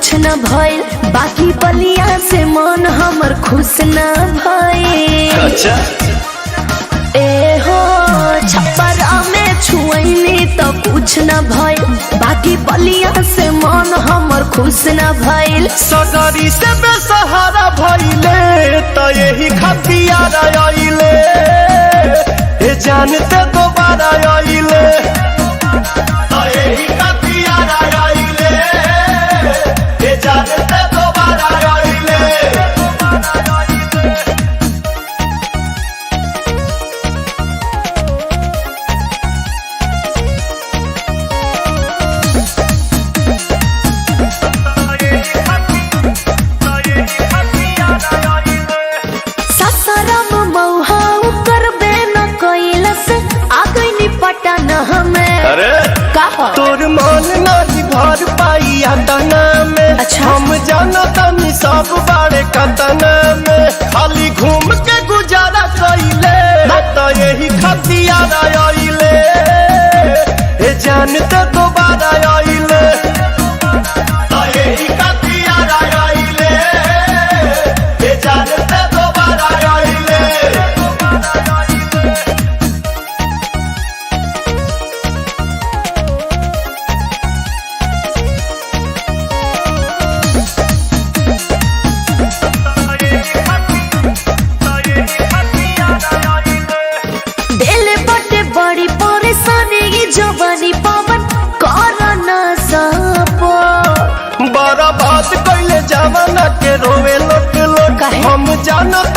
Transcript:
कुछ न भइल, बाकी बलिया से मन हमर खुश न भइल। अच्छा ए हो छपरा में छुएनी तो कुछ न भइल, बाकी बलिया से मन हमर खुश न भइल। सगरी से बेसहारा भइले तो यही खतियार आइले, ए जानते दोबारा आइले तो यही खतियार आइले, ए जानते दोबारा आइले। ससरम मौहा करबे न कैलस, आ गइनी पटन हमें। अरे कहा तोर मन नहीं भर पाई अतना में। अच्छा। हम जाना तनी सब बारे कतना में, खाली घूम के गुजारा कइले तो यही खतियार आइले, ए जानते दोबारा आइले तो यही खतियार आइले, ए जानते दोबारा आइले। दिल बटे बड़ी परेशानी, ये जवानी पवन कर न सपो। बड़ा बात कैले जमाना के रोवे लोट लोट, काहे? हम जानत